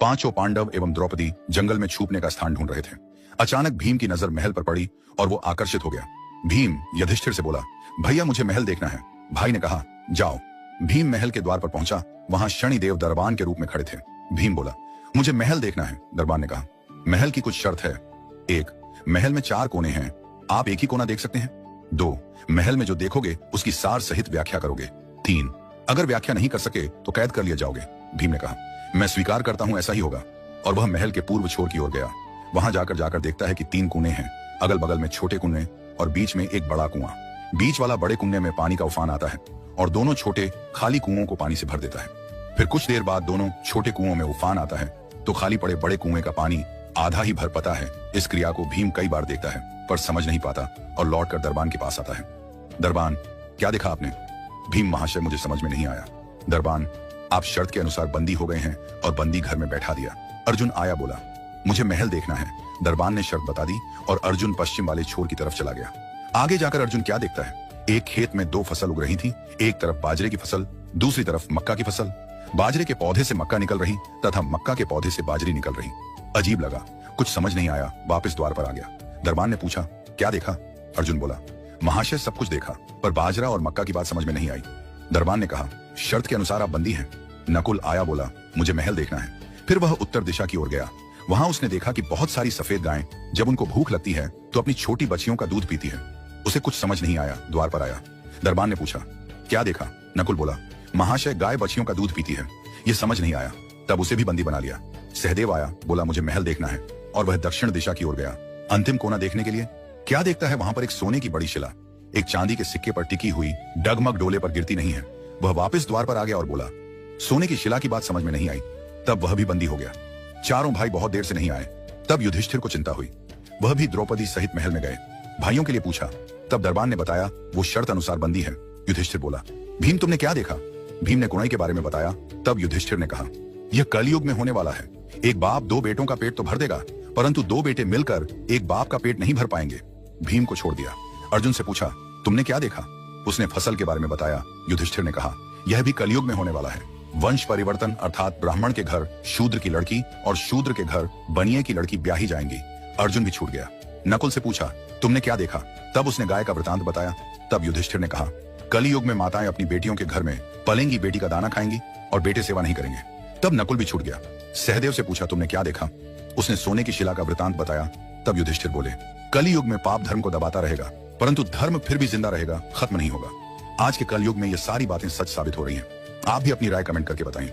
पांचों पांडव एवं द्रौपदी जंगल में छुपने का स्थान ढूंढ रहे थे। अचानक भीम की नजर महल पर पड़ी और वो आकर्षित हो गया। भीम युधिष्ठिर से बोला, भैया मुझे महल देखना है। भाई ने कहा, जाओ। भीम महल के द्वार पर पहुंचा। वहां शनिदेव दरबान के रूप में खड़े थे। भीम बोला, मुझे महल देखना है। दरबान ने कहा, महल की कुछ शर्त है। 1, महल में 4 कोने हैं, आप एक ही कोना देख सकते हैं। 2, महल में जो देखोगे उसकी सार सहित व्याख्या करोगे। 3, अगर व्याख्या नहीं कर सके तो कैद कर लिए जाओगे। भीम ने कहा, मैं स्वीकार करता हूं, ऐसा ही होगा। और वह महल के पूर्व छोर की ओर गया। वहां जाकर देखता है कि 3 कुएं हैं, अगल बगल में छोटे कुएं और बीच में एक बड़ा कुआं। बीच वाला बड़े कुएं में पानी का उफान आता है और दोनों छोटे खाली कुओं को पानी से भर देता है। फिर कुछ देर बाद दोनों छोटे कुओं में उफान आता है तो खाली पड़े बड़े कुएं का पानी आधा ही भर पाता है। इस क्रिया को भीम कई बार देखता है पर समझ नहीं पाता और लौटकर दरबान के पास आता है। दरबान, क्या देखा आपने? भीम, महाशय मुझे समझ में नहीं आया। दरबान, आप शर्त के अनुसार बंदी हो गए हैं और बंदी घर में बैठा दिया। अर्जुन आया, बोला, मुझे महल देखना है। दरबान ने शर्त बता दी और अर्जुन पश्चिम वाले छोर की तरफ चला गया। आगे जाकर अर्जुन क्या देखता है? एक खेत में 2 फसल उग रही थी, एक तरफ बाजरे की फसल, दूसरी तरफ मक्का की फसल। बाजरे के पौधे से मक्का निकल रही तथा मक्का के पौधे से बाजरी निकल रही। अजीब लगा, कुछ समझ नहीं आया, वापस द्वार पर आ गया। दरबान ने पूछा, क्या देखा? अर्जुन बोला, महाशय सब कुछ देखा पर बाजरा और मक्का की बात समझ में नहीं आई। दरबान ने कहा, शर्त के अनुसार आप बंदी हैं। नकुल आया, बोला, मुझे महल देखना है। फिर वह उत्तर दिशा की ओर गया। वहां उसने देखा कि बहुत सारी सफेद गायें जब उनको भूख लगती है तो अपनी छोटी बच्चियों का दूध पीती है। उसे कुछ समझ नहीं आया, द्वार पर आया। दरबान ने पूछा, क्या देखा? नकुल बोला, महाशय गाय बच्चियों का दूध पीती है। ये समझ नहीं आया, तब उसे भी बंदी बना लिया। सहदेव आया, बोला, मुझे महल देखना है और वह दक्षिण दिशा की ओर गया। अंतिम कोना देखने के लिए क्या देखता है? वहां पर एक सोने की बड़ी शिला एक चांदी के सिक्के पर टिकी हुई डगमग डोले पर गिरती नहीं है। वह वापस द्वार पर आ गया और बोला, सोने की शिला की बात समझ में नहीं आई। तब वह भी बंदी हो गया। चारों भाई बहुत देर से नहीं आए। तब युधिष्ठिर को चिंता हुई। वह भी द्रौपदी सहित महल में गए। भाइयों के लिए पूछा। तब दरबान ने बताया वो शर्त अनुसार बंदी है। युधिष्ठिर बोला, भीम तुमने क्या देखा? भीम ने कुणाई के बारे में बताया। तब युधिष्ठिर ने कहा, यह कलयुग में होने वाला है। एक बाप 2 बेटों का पेट तो भर देगा परंतु 2 बेटे मिलकर एक बाप का पेट नहीं भर पाएंगे। भीम को छोड़ दिया। अर्जुन से पूछा, तुमने क्या देखा? उसने फसल के बारे में बताया। युधिष्ठिर ने कहा, यह भी कलयुग में होने वाला है। वंश परिवर्तन अर्थात ब्राह्मण के घर शूद्र की लड़की और शूद्र के घर बनिए की लड़की ब्याही जाएंगी। अर्जुन भी छूट गया। नकुल से पूछा, तुमने क्या देखा? तब उसने गाय का वृतांत बताया। तब युधिष्ठिर ने कहा, कलयुग में माताएं अपनी बेटियों के घर में पलेंगी, बेटी का दाना खाएंगी और बेटे सेवा नहीं करेंगे। तब नकुल भी छूट गया। सहदेव से पूछा, तुमने क्या देखा? उसने सोने की शिला का वृतांत बताया। तब युधिष्ठिर बोले, कलयुग में पाप धर्म को दबाता रहेगा परंतु धर्म फिर भी जिंदा रहेगा, खत्म नहीं होगा। आज के कलयुग में ये सारी बातें सच साबित हो रही हैं। आप भी अपनी राय कमेंट करके बताएं।